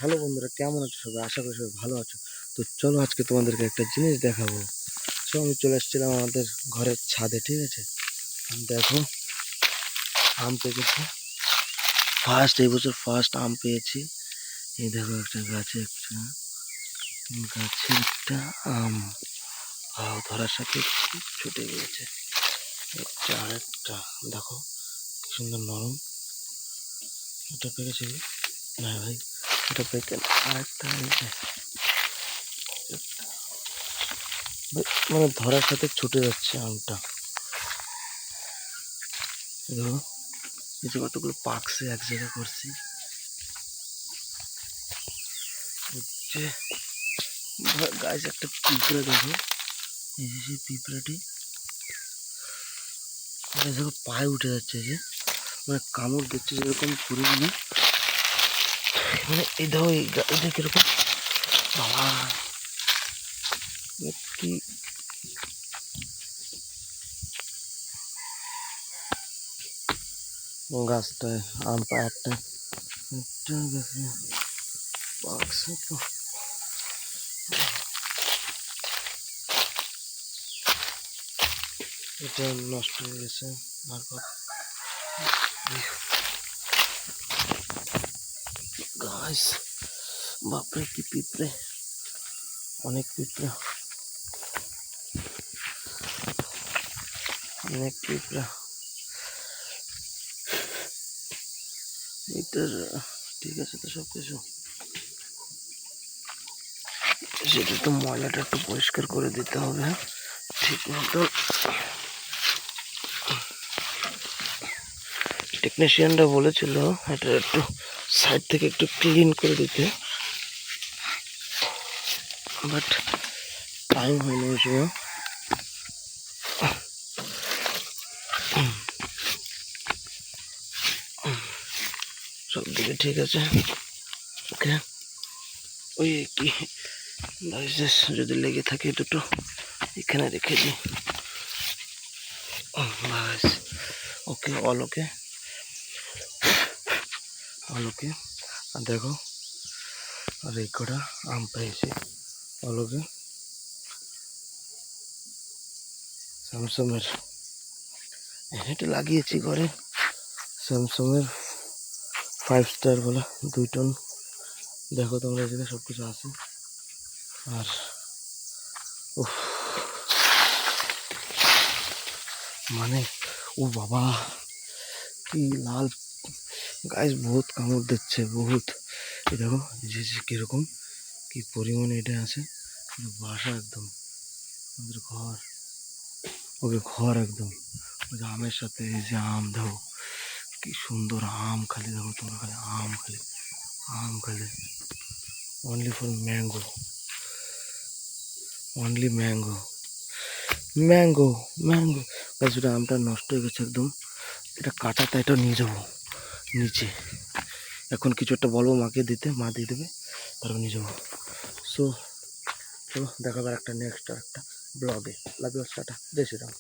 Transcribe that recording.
Hello বন্ধুরা, কেমন আছো সবাই? আশা করি সবাই ভালো আছো। তো চলো আজকে তোমাদেরকে একটা জিনিস দেখাবো। সো আমি চলে এসেছিলাম আমাদের ঘরের ছাদে, ঠিক আছে? দেখো, আম পেকেছে। এই বছর ফার্স্ট আম পেয়েছি। এই দেখো, একটা গাছে একটা আম ধরার সাথে ছুটে গিয়েছে। আরেকটা দেখো, কি সুন্দর নরম। এটা পেকেছে না ভাই, এটা পেকে আরেকটা মানে ধরার সাথে ছুটে যাচ্ছে আমটা। দেখো, এই যে কতগুলো পাকছে এক জায়গায় করছি। গাছ একটা পিঁপড়ে, দেখো এই যে সেই পিঁপড়াটি দেখো পায়ে উঠে যাচ্ছে, যে মানে কামড় দিচ্ছে যেরকম পরিমাণে। মানে এই দেখো, এই কিরকম বাবা, কি গাছটায় আম একটা গাছে পাকছে তো। এটা নষ্ট হয়ে গেছে। আর গাছ, বাপরে কি পিঁপড়ে, অনেক পিঁপড়া, অনেক পিঁপড়া। এটার ঠিক আছে তো সব কিছু, সেটা তো ময়লাটা একটু পরিষ্কার করে দিতে হবে ঠিক মতো। টেকনিশিয়ানরা বলেছিল এটা একটু সাইড থেকে একটু ক্লিন করে দিতে, বাট টাইম হয়নি ওই সময়। সব দিকে ঠিক আছে, ওকে। ওই কি যদি লেগে থাকে দুটো এখানে রেখে দিই, বাস। ওকে, অল ওকে, অল ওকে। আর দেখো, আর এই কটা আম পেয়েছি, অল ওকে। স্যামসংয়ের এটা লাগিয়েছি ঘরে, স্যামসংয়ের 5 স্টার বলা 2 টন। দেখো তোমরা এখানে সব কিছু আছে। আর উফ, মানে ও বাবা, কি লাল গাছ, বহুত কামড় দিচ্ছে বহুত। এই দেখো যে কিরকম কি পরিমাণে এটা আছে। বাসা একদম আমাদের ঘর, ওকে ঘর একদম। ওই যে আমের সাথে এই যে আম, দেখো কি সুন্দর আম, খালি দেখো তোমরা, খালি আম, খালি আম, খালি only for mango, only mango, mango, mango. গাছটা আমটা নষ্ট হয়ে গেছে একদম। এটা কাটাতে এটা নিয়ে যাবো নিচে। এখন কিছু একটা বলবো মাকে দিতে, মা দিয়ে দেবে, তারপর নিয়ে যাবো। সো চলো দেখাবার একটা নেক্সট একটা ব্লগে। লাভ ইউ, টাটা, জয় শ্রীরাম।